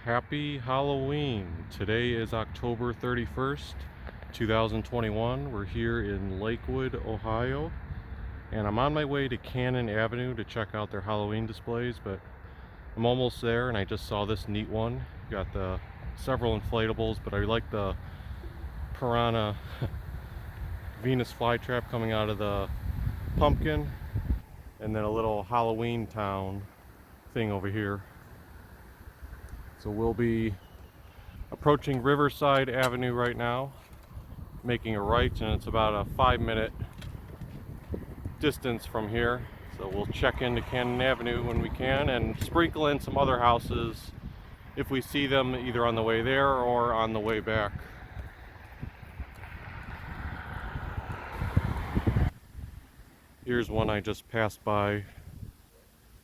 Happy Halloween. Today is October 31st, 2021. We're here in Lakewood, Ohio, and I'm on my way to Cannon Avenue to check out their Halloween displays, but I'm almost there and I just saw this neat one. Got the several inflatables, but I like the piranha Venus flytrap coming out of the pumpkin, and then a little Halloween town thing over here. So we'll be approaching Riverside Avenue right now, making a right, and it's about a 5-minute distance from here. So we'll check into Cannon Avenue when we can and sprinkle in some other houses if we see them either on the way there or on the way back. Here's one I just passed by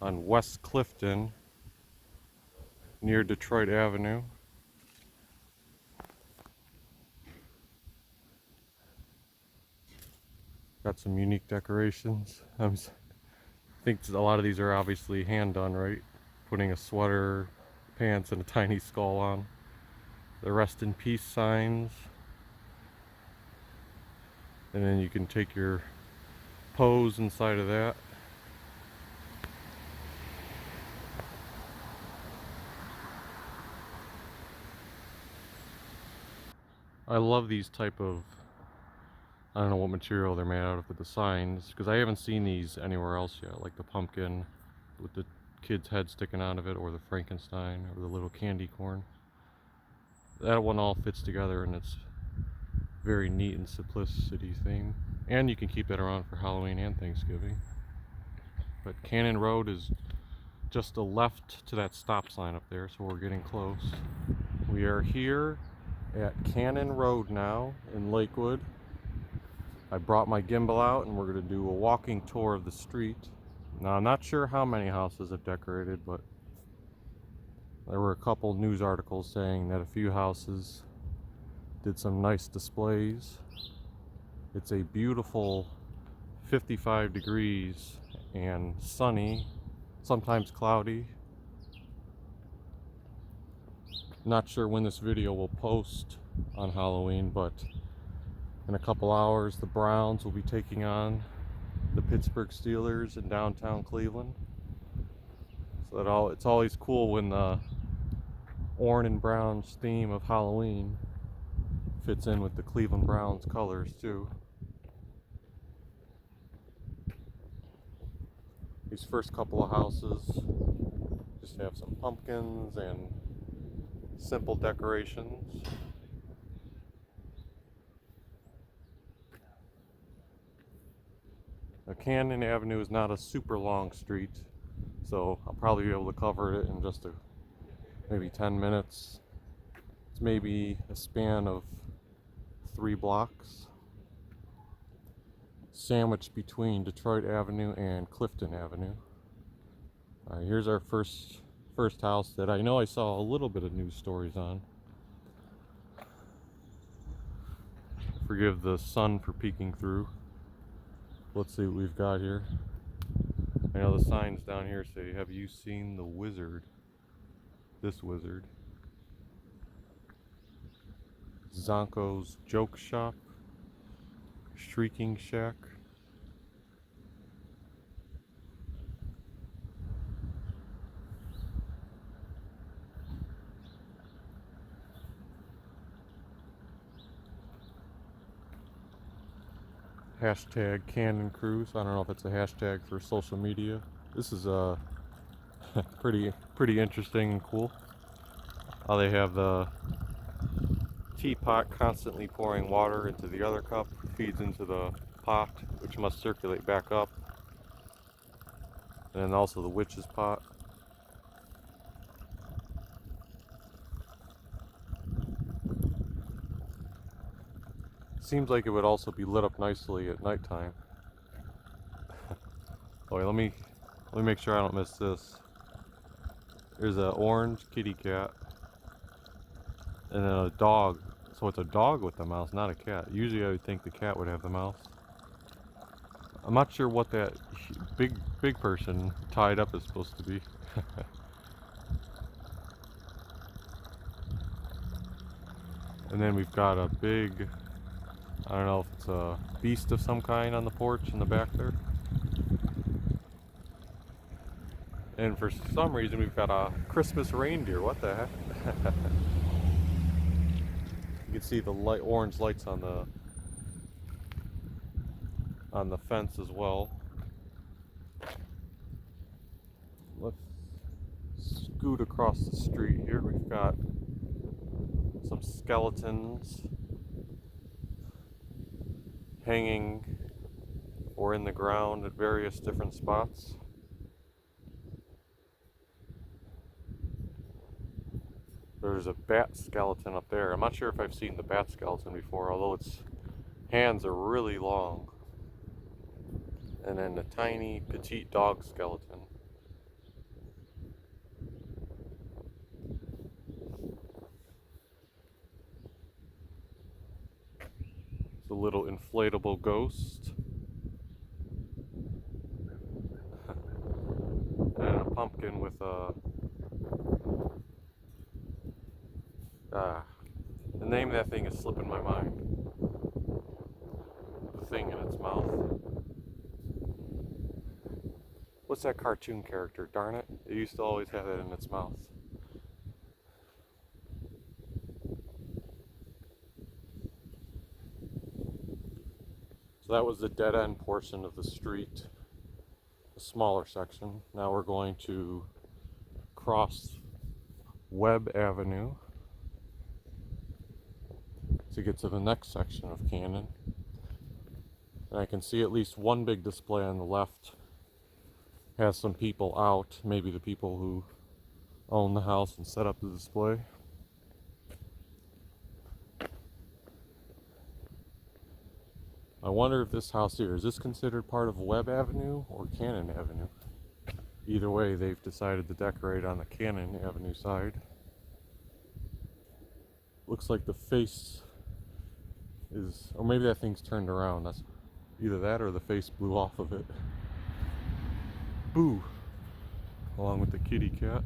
on West Clifton near Detroit Avenue. Got some unique decorations. I think a lot of these are obviously hand done, right? Putting a sweater, pants, and a tiny skull on. The rest in peace signs. And then you can take your pose inside of that. I love these type of, I don't know what material they're made out of with the signs, because I haven't seen these anywhere else yet, like the pumpkin with the kid's head sticking out of it, or the Frankenstein, or the little candy corn. That one all fits together, and it's very neat and simplicity theme. And you can keep that around for Halloween and Thanksgiving. But Cannon Road is just a left to that stop sign up there, so we're getting close. We are here at Cannon Road now in Lakewood. I brought my gimbal out and we're going to do a walking tour of the street. Now I'm not sure how many houses have decorated, but there were a couple news articles saying that a few houses did some nice displays. It's a beautiful 55 degrees and sunny, sometimes cloudy. Not sure when this video will post on Halloween, but in a couple hours the Browns will be taking on the Pittsburgh Steelers in downtown Cleveland. So it's always cool when the orange and brown's theme of Halloween fits in with the Cleveland Browns colors too. These first couple of houses just have some pumpkins and simple decorations. Now, Cannon Avenue is not a super long street, so I'll probably be able to cover it in just maybe 10 minutes. It's maybe a span of 3 blocks, sandwiched between Detroit Avenue and Clifton Avenue. Here's our first house that I know I saw a little bit of news stories on. Forgive the sun for peeking through. Let's see what we've got here. I know the signs down here say, "Have you seen the wizard? This wizard." Zonko's Joke Shop. Shrieking Shack. Hashtag Cannon Cruise. I don't know if it's a hashtag for social media. This is pretty interesting and cool. How they have the teapot constantly pouring water into the other cup, feeds into the pot, which must circulate back up. And then also the witch's pot. Seems like it would also be lit up nicely at nighttime. Oh, wait, let me make sure I don't miss this. There's an orange kitty cat, and then a dog. So it's a dog with the mouse, not a cat. Usually I would think the cat would have the mouse. I'm not sure what that big person tied up is supposed to be. And then we've got a big, I don't know if it's a beast of some kind on the porch in the back there. And for some reason we've got a Christmas reindeer. What the heck? You can see the light, orange lights on the fence as well. Let's scoot across the street here. We've got some skeletons hanging or in the ground at various different spots. There's a bat skeleton up there. I'm not sure if I've seen the bat skeleton before, although its hands are really long. And then a tiny, petite dog skeleton. It's a little inflatable ghost. And a pumpkin with a... the name of that thing is slipping my mind. The thing in its mouth. What's that cartoon character? Darn it. It used to always have it in its mouth. So that was the dead end portion of the street, a smaller section. Now we're going to cross Webb Avenue to get to the next section of Cannon. And I can see at least one big display on the left has some people out, maybe the people who own the house and set up the display. I wonder if this house here, is this considered part of Webb Avenue or Cannon Avenue? Either way, they've decided to decorate on the Cannon Avenue side. Looks like the face is, or maybe that thing's turned around. That's either that or the face blew off of it. Boo! Along with the kitty cat.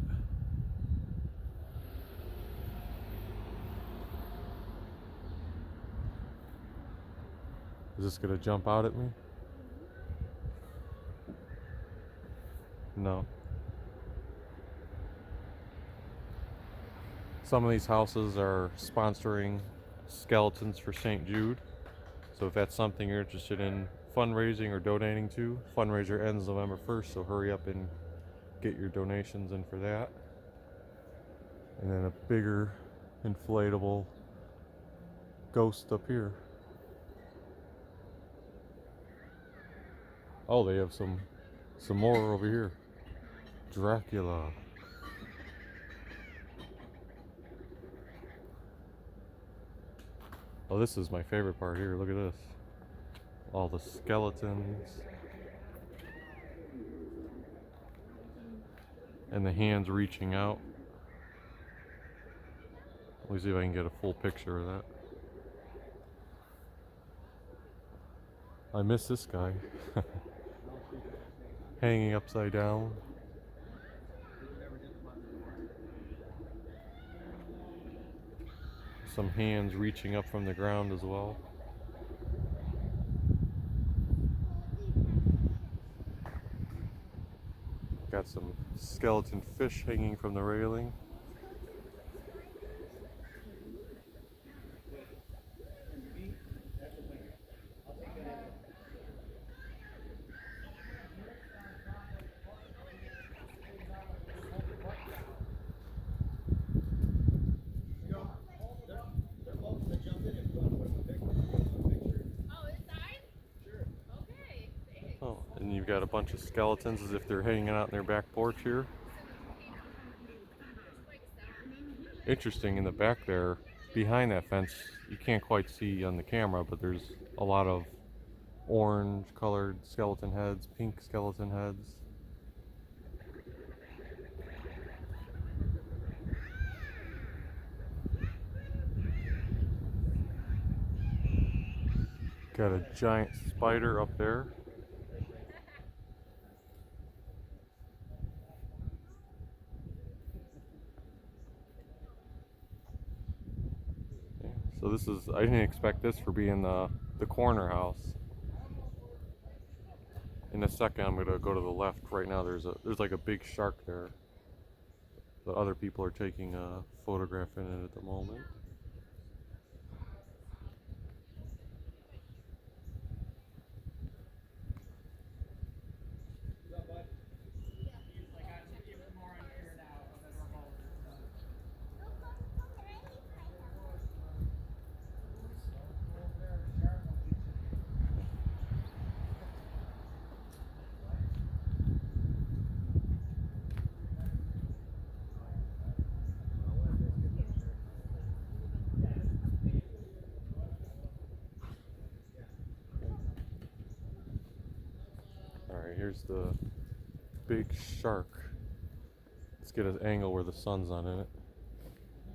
Is this gonna jump out at me? No. Some of these houses are sponsoring skeletons for St. Jude. So if that's something you're interested in fundraising or donating to, fundraiser ends November 1st, so hurry up and get your donations in for that. And then a bigger inflatable ghost up here. Oh, they have some more over here. Dracula. Oh, this is my favorite part here. Look at this. All the skeletons. And the hands reaching out. Let me see if I can get a full picture of that. I miss this guy. Hanging upside down. Some hands reaching up from the ground as well. Got some skeleton fish hanging from the railing. Oh, and you've got a bunch of skeletons as if they're hanging out in their back porch here. Interesting, in the back there, behind that fence, you can't quite see on the camera, but there's a lot of orange colored skeleton heads, pink skeleton heads. Got a giant spider up there. So this is, I didn't expect this for being the corner house. In a second, I'm gonna go to the left. Right now, there's like a big shark there. The other people are taking a photograph in it at the moment. Alright, here's the big shark. Let's get an angle where the sun's not in it.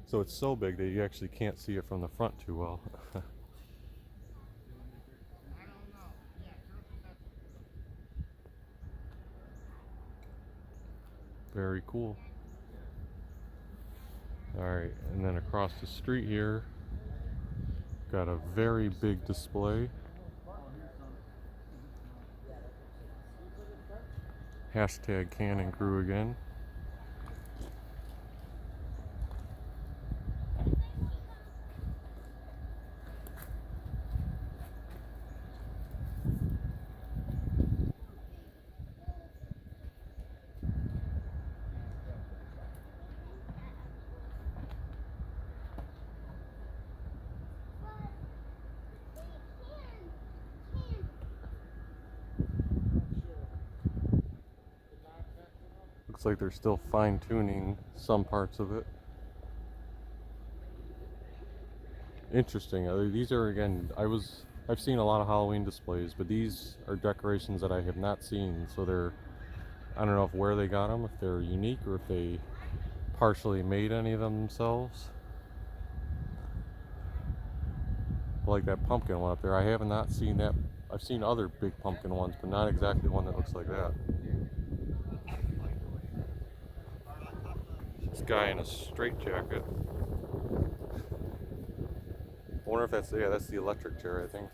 So it's so big that you actually can't see it from the front too well. Very cool. Alright, and then across the street here, got a very big display. Hashtag Can and Crew again. Looks like they're still fine-tuning some parts of it. Interesting. These are, again, I've seen a lot of Halloween displays, but these are decorations that I have not seen. So I don't know where they got them, if they're unique or if they partially made any of them themselves. Like that pumpkin one up there, I have not seen that. I've seen other big pumpkin ones, but not exactly one that looks like that. This guy in a straitjacket. I wonder if that's the electric chair, I think.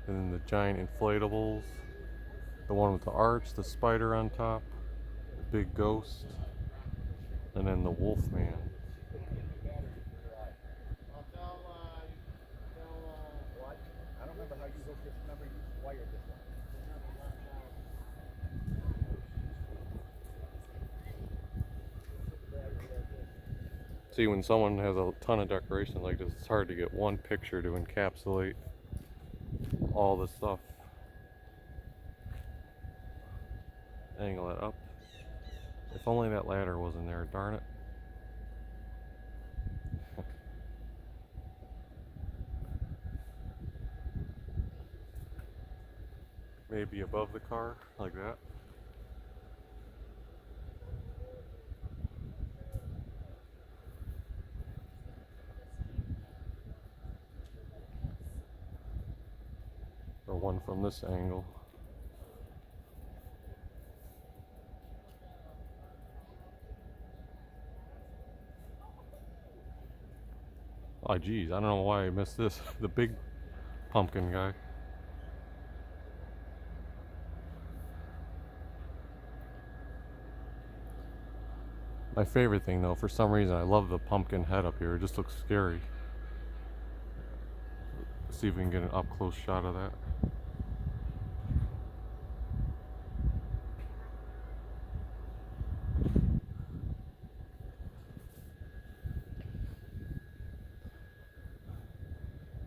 And then the giant inflatables. The one with the arch, the spider on top, the big ghost, and then the wolf man. I don't remember how you hooked this. Remember you wired this one. See, when someone has a ton of decorations like this, it's hard to get one picture to encapsulate all the stuff. Angle it up. If only that ladder wasn't there, darn it. Maybe above the car, like that. Or one from this angle. Oh geez, I don't know why I missed this. The big pumpkin guy. My favorite thing though, for some reason I love the pumpkin head up here. It just looks scary. Let's see if we can get an up close shot of that.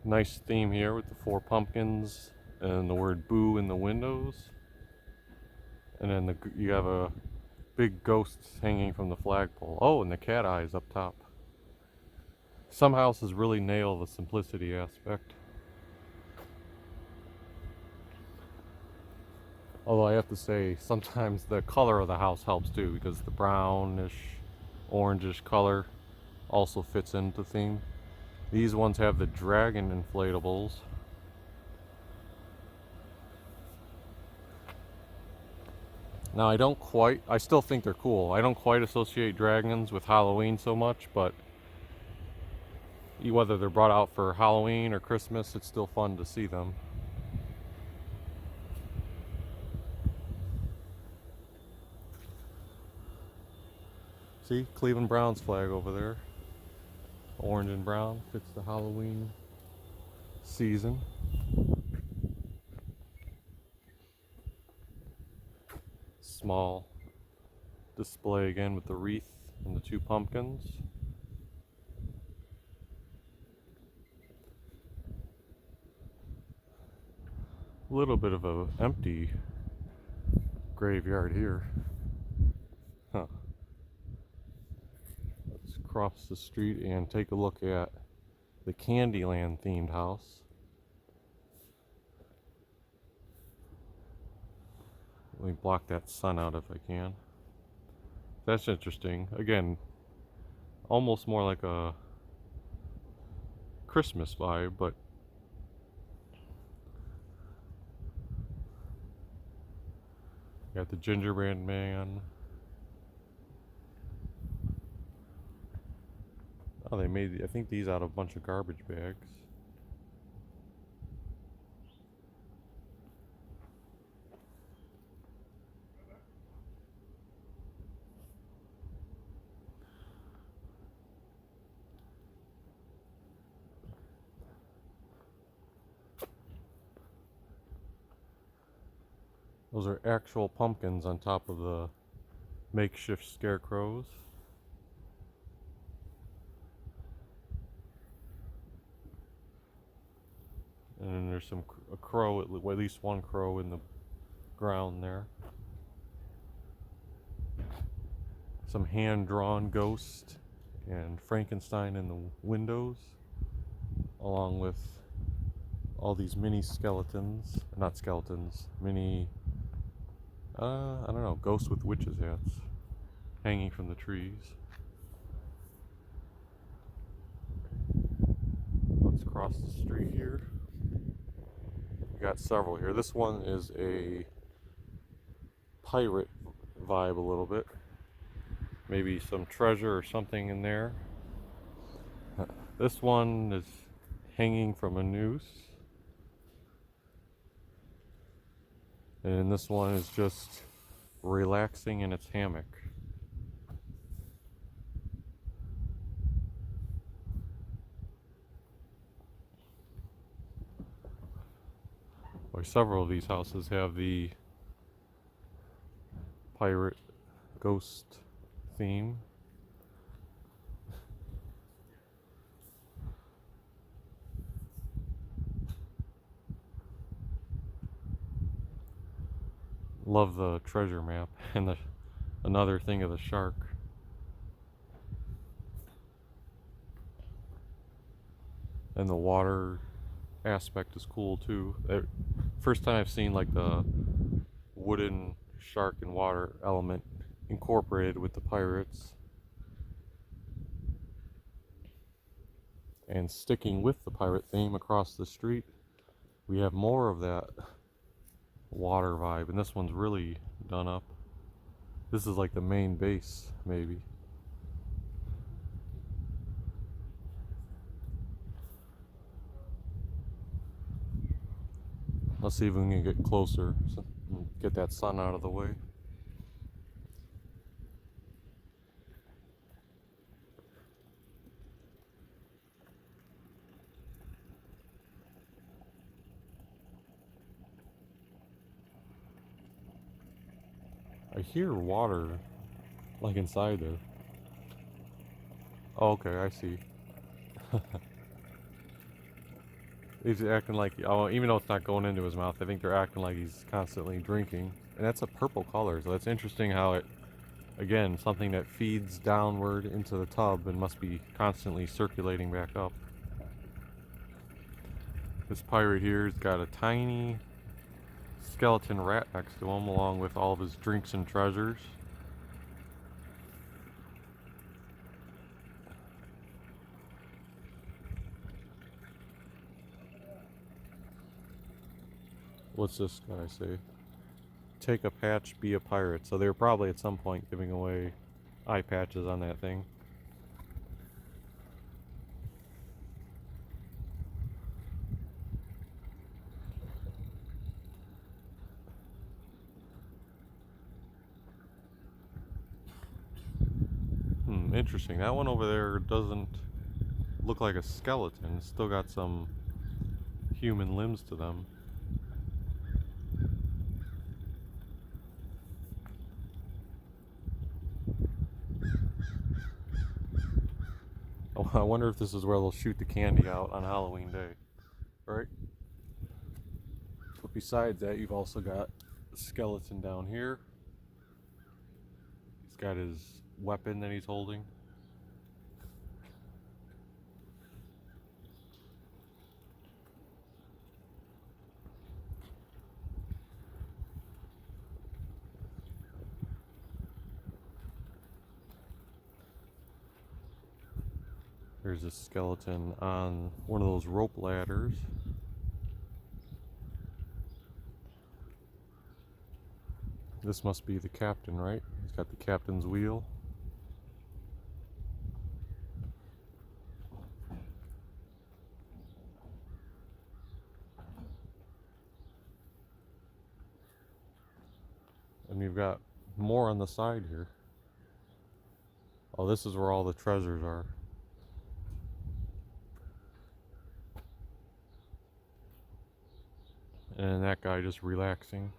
Nice theme here with the 4 pumpkins and the word boo in the windows. And then you have a big ghost hanging from the flagpole. Oh, and the cat eyes up top. Some houses really nail the simplicity aspect. Although I have to say, sometimes the color of the house helps too, because the brownish, orangish color also fits into the theme. These ones have the dragon inflatables. Now I still think they're cool. I don't quite associate dragons with Halloween so much, but whether they're brought out for Halloween or Christmas, it's still fun to see them. See, Cleveland Browns flag over there. Orange and brown fits the Halloween season. Small display again with the wreath and the two pumpkins. A little bit of a empty graveyard here. Huh. Let's cross the street and take a look at the Candyland themed house. Let me block that sun out if I can. That's interesting. Again, almost more like a Christmas vibe, but got the gingerbread man. Oh, they made, I think, these out of a bunch of garbage bags. Those are actual pumpkins on top of the makeshift scarecrows. And then there's a crow, at least one crow in the ground there. Some hand-drawn ghost and Frankenstein in the windows, along with all these mini skeletons, not skeletons, mini, I don't know, ghosts with witches' hats hanging from the trees. Let's cross the street here. We got several here. This one is a pirate vibe a little bit. Maybe some treasure or something in there. This one is hanging from a noose. And this one is just relaxing in its hammock. Or several of these houses have the pirate ghost theme. Love the treasure map and another thing of the shark. And the water aspect is cool too. First time I've seen like the wooden shark and water element incorporated with the pirates. And sticking with the pirate theme across the street, we have more of that water vibe, and this one's really done up. This is like the main base, maybe. Let's see if we can get closer, get that sun out of the way. I hear water, like inside there. Oh, okay, I see. He's acting like, oh, even though it's not going into his mouth, I think they're acting like he's constantly drinking. And that's a purple color, so that's interesting how it, again, something that feeds downward into the tub and must be constantly circulating back up. This pirate here has got a tiny skeleton rat next to him, along with all of his drinks and treasures. What's this guy say? take a patch, be a pirate. So they were probably at some point giving away eye patches on that thing. Interesting. That one over there doesn't look like a skeleton. It's still got some human limbs to them. Oh, I wonder if this is where they'll shoot the candy out on Halloween Day. Right? But besides that, you've also got a skeleton down here. He's got his weapon that he's holding. There's a skeleton on one of those rope ladders. This must be the captain, right? He's got the captain's wheel. And you've got more on the side here. Oh, this is where all the treasures are. And that guy just relaxing.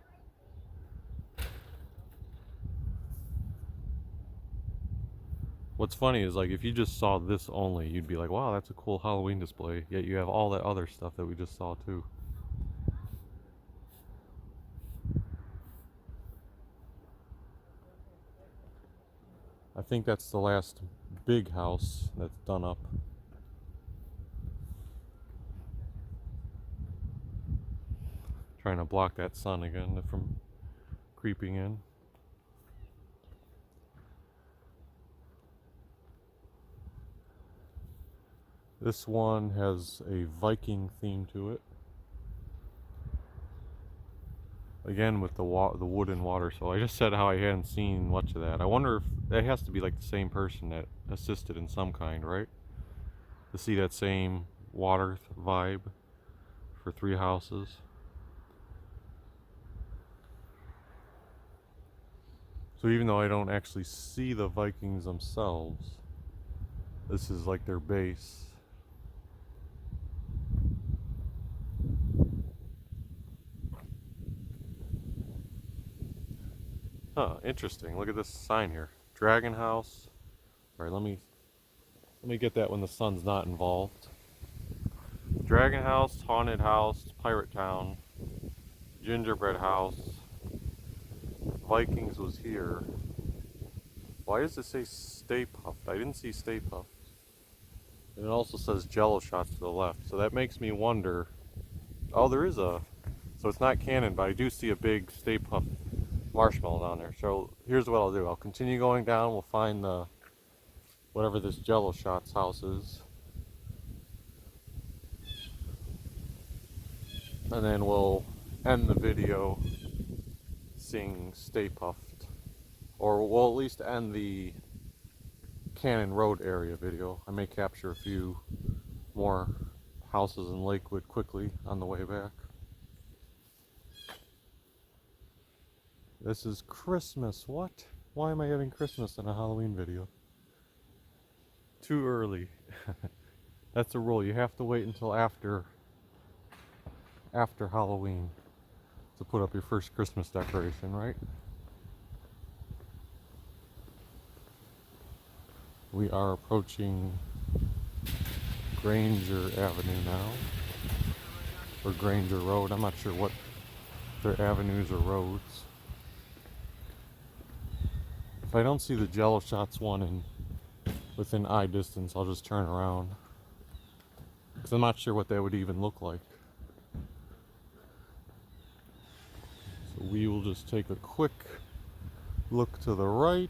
What's funny is, like, if you just saw this only, you'd be like, wow, that's a cool Halloween display. Yet you have all that other stuff that we just saw too. I think that's the last big house that's done up. Trying to block that sun again from creeping in. This one has a Viking theme to it. Again with the wood and water. So I just said how I hadn't seen much of that. I wonder if that has to be like the same person that assisted in some kind, right? To see that same water vibe for 3 houses. So even though I don't actually see the Vikings themselves, this is like their base. Huh, interesting. Look at this sign here. Dragon House. Alright, let me get that when the sun's not involved. Dragon House, Haunted House, Pirate Town, Gingerbread House. Vikings was here. Why does it say Stay Puft? I didn't see Stay Puft. And it also says Jello Shots to the left. So that makes me wonder. Oh, there is a. So it's not canon, but I do see a big Stay Puft marshmallow down there. So here's what I'll do. I'll continue going down. We'll find the whatever this Jello Shots house is. And then we'll end the video seeing Stay Puft. Or we'll at least end the Cannon Road area video. I may capture a few more houses in Lakewood quickly on the way back. This is Christmas. What? Why am I having Christmas in a Halloween video? Too early. That's a rule. You have to wait until after Halloween to put up your first Christmas decoration, right? We are approaching Granger Avenue now, or Granger Road. I'm not sure what their avenues or roads. If I don't see the Jello Shots one within eye distance, I'll just turn around, because I'm not sure what that would even look like. So we will just take a quick look to the right.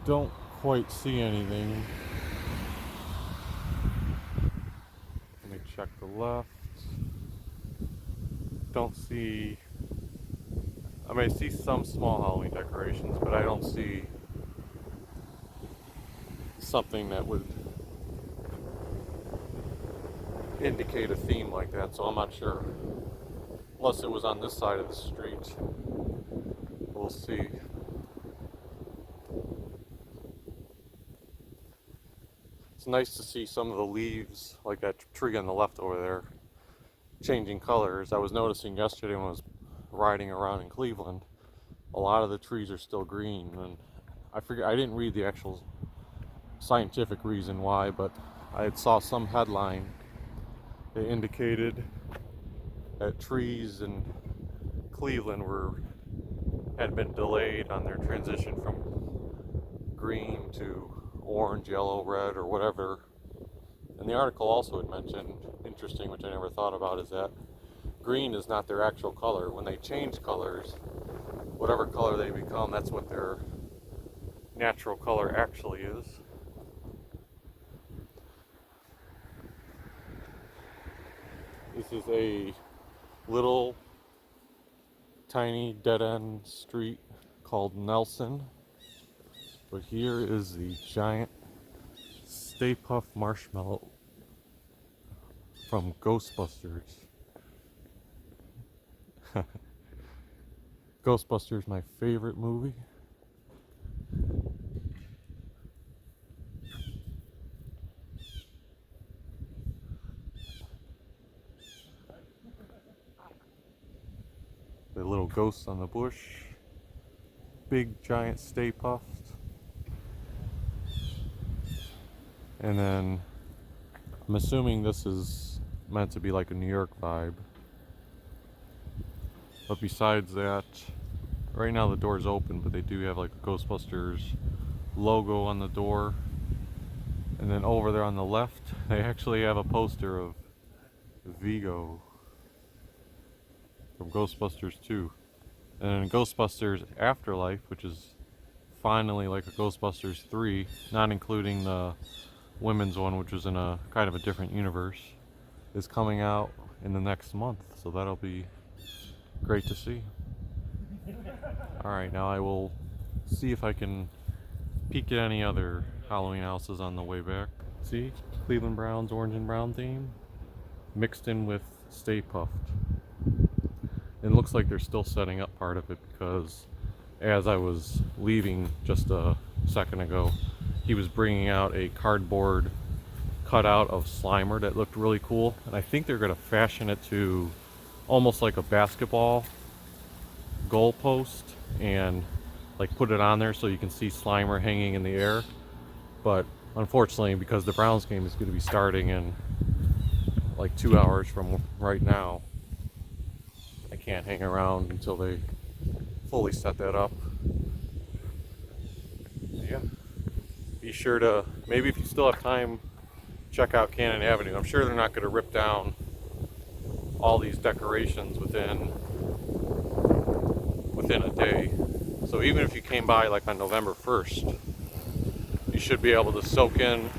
Don't quite see anything. Let me check the left. don't see, I mean, I see some small Halloween decorations, but I don't see something that would indicate a theme like that, so I'm not sure. Unless it was on this side of the street. We'll see. It's nice to see some of the leaves, like that tree on the left over there, changing colors. I was noticing yesterday when I was riding around in Cleveland, a lot of the trees are still green, and I forget, I didn't read the actual scientific reason why, but I saw some headline that indicated that trees in Cleveland had been delayed on their transition from green to orange, yellow, red, or whatever. And the article also had mentioned, interesting, which I never thought about, is that green is not their actual color. When they change colors, whatever color they become, that's what their natural color actually is. This is a little tiny dead-end street called Nelson, but here is the giant Stay Puft Marshmallow from Ghostbusters. Ghostbusters, my favorite movie. The little ghosts on the bush. Big giant Stay Puft. And then I'm assuming this is meant to be like a New York vibe. But besides that, right now the door's open, but they do have like a Ghostbusters logo on the door. And then over there on the left, they actually have a poster of Vigo from Ghostbusters 2. And then Ghostbusters Afterlife, which is finally like a Ghostbusters 3, not including the women's one, which was in a kind of a different universe, is coming out in the next month. So that'll be great to see. Alright, now I will see if I can peek at any other Halloween houses on the way back. See? Cleveland Browns orange and brown theme mixed in with Stay Puft. It looks like they're still setting up part of it, because as I was leaving just a second ago, he was bringing out a cardboard cutout of Slimer that looked really cool, and I think they're going to fashion it to almost like a basketball goal post and like put it on there so you can see Slimer hanging in the air. But unfortunately, because the Browns game is going to be starting in like 2 hours from right now, I can't hang around until they fully set that up. Yeah. Be sure to, maybe if you still have time, check out Cannon Avenue. I'm sure they're not going to rip down all these decorations within a day. So even if you came by like on November 1st, you should be able to soak in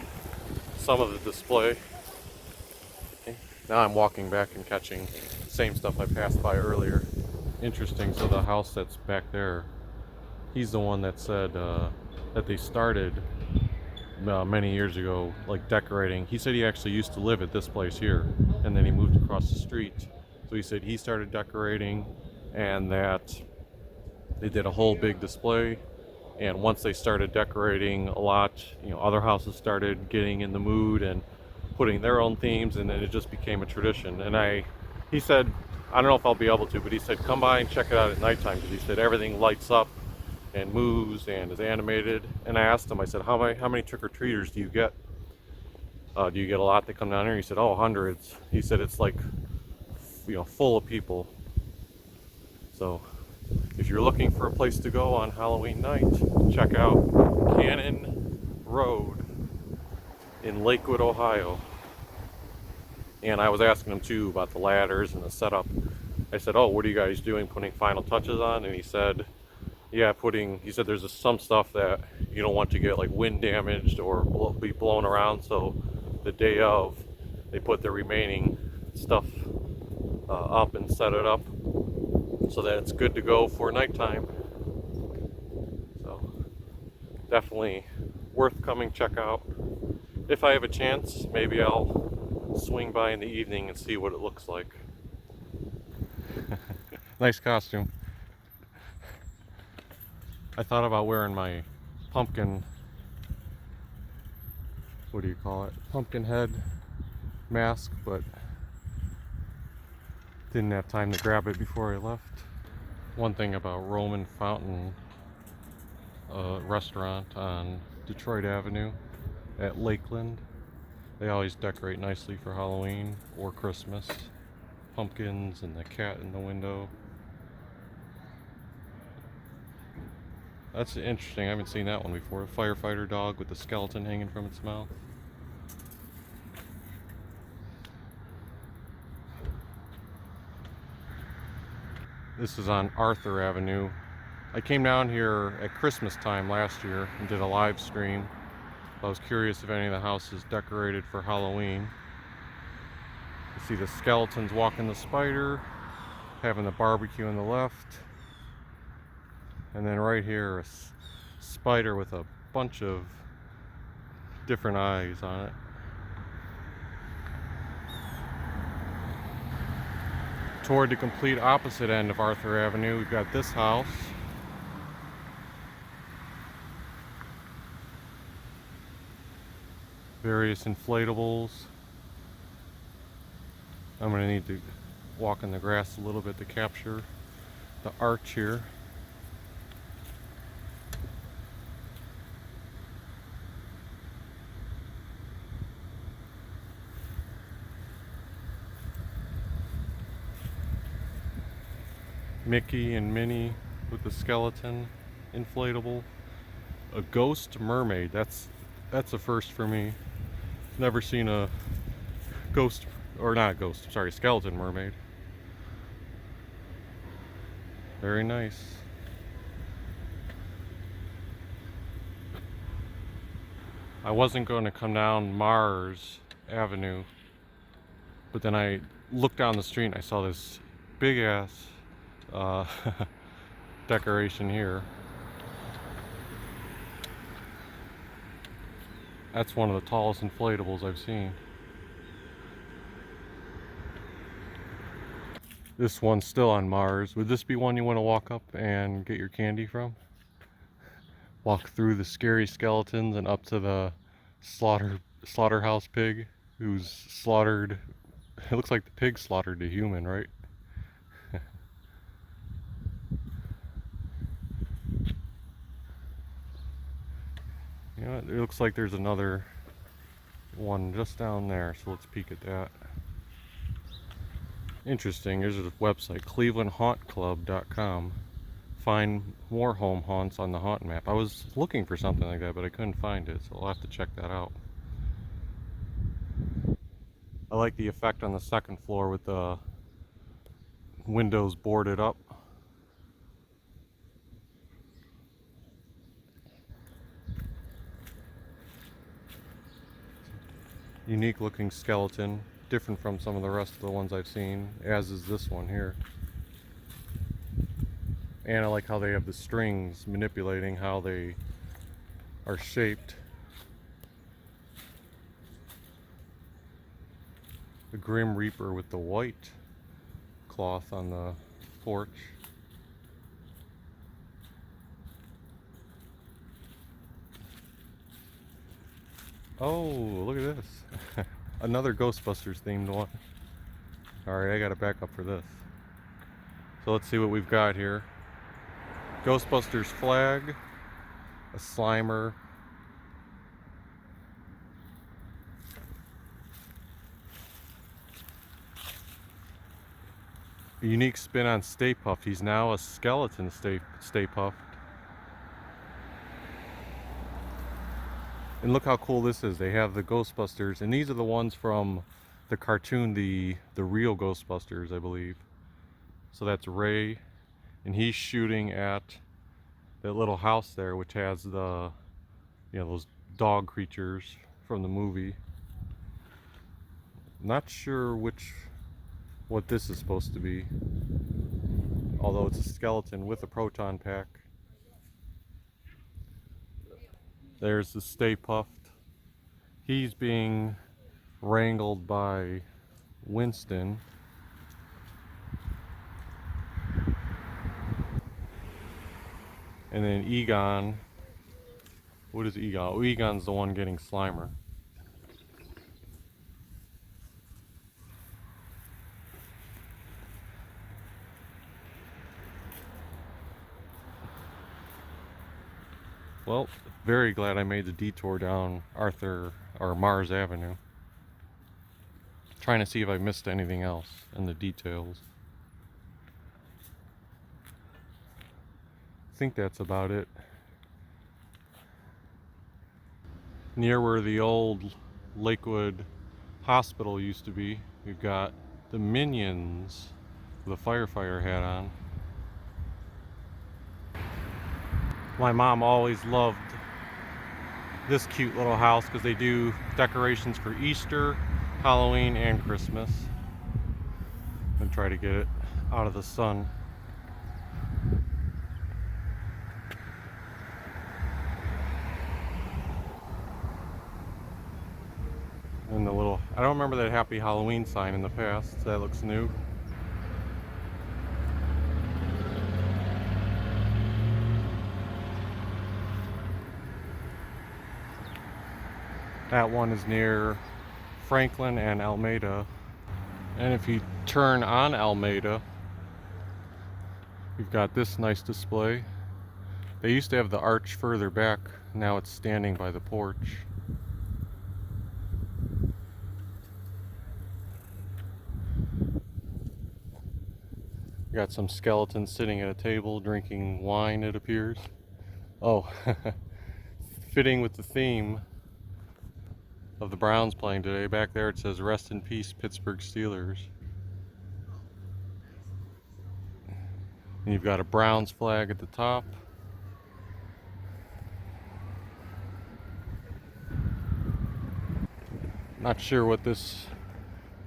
some of the display. Okay. Now I'm walking back and catching the same stuff I passed by earlier. Interesting, so the house that's back there, he's the one that said that they started many years ago, like decorating. He said he actually used to live at this place here, and then he moved across the street. So he said he started decorating, and that they did a whole big display. And once they started decorating a lot, other houses started getting in the mood and putting their own themes, and then it just became a tradition. And he said, I don't know if I'll be able to, but he said come by and check it out at nighttime, because he said everything lights up and moves and is animated. And I asked him, I said, how many trick-or-treaters do you get? Do you get a lot that come down here? He said, oh, hundreds. He said it's like, full of people. So if you're looking for a place to go on Halloween night, check out Cannon Road in Lakewood, Ohio. And I was asking him too about the ladders and the setup. I said, oh, what are you guys doing, putting final touches on? And he said, yeah, he said there's some stuff that you don't want to get like wind damaged or be blown around, so the day of, they put the remaining stuff up and set it up so that it's good to go for nighttime. So definitely worth coming check out. If I have a chance, maybe I'll swing by in the evening and see what it looks like. Nice costume. I thought about wearing my pumpkin, what do you call it? Pumpkin head mask, but didn't have time to grab it before I left. One thing about Roman Fountain restaurant on Detroit Avenue at Lakeland, they always decorate nicely for Halloween or Christmas. Pumpkins and the cat in the window. That's interesting, I haven't seen that one before. A firefighter dog with the skeleton hanging from its mouth. This is on Arthur Avenue. I came down here at Christmas time last year and did a live stream. I was curious if any of the houses decorated for Halloween. You see the skeletons walking the spider, having the barbecue on the left, and then right here a spider with a bunch of different eyes on it. Toward the complete opposite end of Arthur Avenue, we've got this house. Various inflatables. I'm going to need to walk in the grass a little bit to capture the arch here. Mickey and Minnie with the skeleton inflatable. A ghost mermaid. That's a first for me. Never seen a ghost, or not ghost, sorry, skeleton mermaid. Very nice. I wasn't going to come down Mars Avenue, but then I looked down the street and I saw this big ass decoration here. That's one of the tallest inflatables I've seen. This one's still on Mars. Would this be one you want to walk up and get your candy from? Walk through the scary skeletons and up to the slaughterhouse pig who's slaughtered. It looks like the pig slaughtered a human, right? You know, it looks like there's another one just down there, so let's peek at that. Interesting, there's a website, clevelandhauntclub.com. Find more home haunts on the haunt map. I was looking for something like that, but I couldn't find it, so I'll have to check that out. I like the effect on the second floor with the windows boarded up. Unique looking skeleton, different from some of the rest of the ones I've seen, as is this one here. And I like how they have the strings manipulating how they are shaped. The Grim Reaper with the white cloth on the porch. Oh, look at this. Another Ghostbusters themed one. Alright, I gotta back up for this. So let's see what we've got here. Ghostbusters flag, a Slimer, a unique spin on Stay Puft. He's now a skeleton Stay Puft. And look how cool this is. They have the Ghostbusters, and these are the ones from the cartoon, the real Ghostbusters, I believe. So that's Ray, and he's shooting at that little house there, which has the, you know, those dog creatures from the movie. Not sure which what this is supposed to be. Although it's a skeleton with a proton pack. There's the Stay Puffed. He's being wrangled by Winston. And then Egon. What is Egon? Oh, Egon's the one getting Slimer. Well, very glad I made the detour down Mars Avenue. Trying to see if I missed anything else in the details. I think that's about it. Near where the old Lakewood hospital used to be, we've got the Minions with a firefighter hat on. My mom always loved this cute little house because they do decorations for Easter, Halloween, and Christmas. And try to get it out of the sun. And the little, I don't remember that Happy Halloween sign in the past, so that looks new. That one is near Franklin and Alameda. And if you turn on Alameda, we've got this nice display. They used to have the arch further back, now it's standing by the porch. Got some skeletons sitting at a table drinking wine, it appears. Oh, fitting with the theme of the Browns playing today. Back there it says, "Rest in peace, Pittsburgh Steelers." And you've got a Browns flag at the top. Not sure what this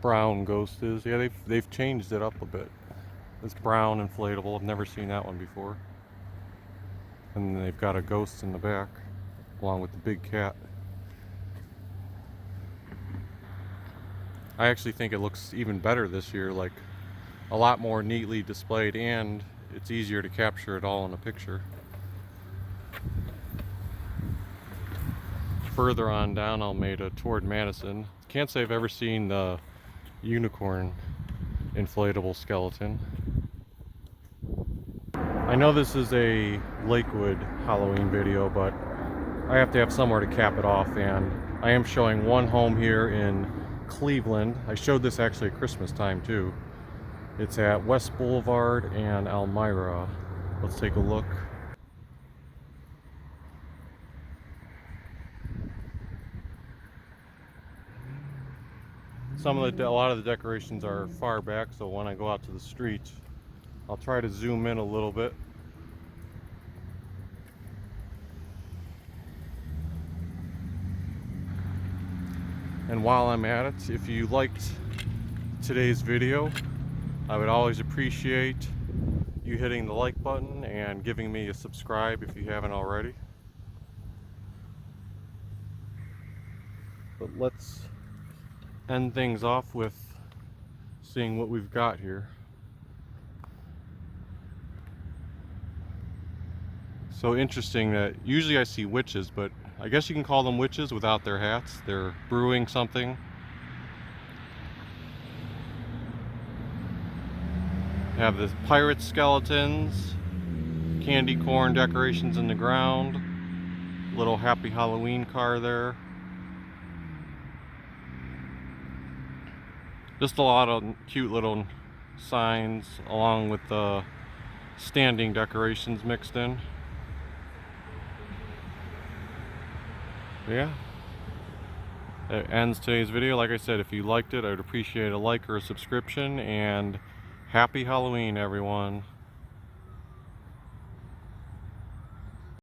brown ghost is. Yeah, they've changed it up a bit. This brown inflatable, I've never seen that one before. And they've got a ghost in the back, along with the big cat. I actually think it looks even better this year, like a lot more neatly displayed, and it's easier to capture it all in a picture. Further on down Alameda toward Madison, can't say I've ever seen the unicorn inflatable skeleton. I know this is a Lakewood Halloween video, but I have to have somewhere to cap it off, and I am showing one home here in Cleveland. I showed this actually at Christmas time too. It's at West Boulevard and Elmira. Let's take a look. A lot of the decorations are far back, so when I go out to the street, I'll try to zoom in a little bit. And while I'm at it, if you liked today's video, I would always appreciate you hitting the like button and giving me a subscribe if you haven't already. But let's end things off with seeing what we've got here. So interesting that usually I see witches, but I guess you can call them witches without their hats. They're brewing something. Have the pirate skeletons, candy corn decorations in the ground, little Happy Halloween car there. Just a lot of cute little signs along with the standing decorations mixed in. Yeah, that ends today's video. Like I said, if you liked it, I would appreciate a like or a subscription, and happy Halloween, everyone.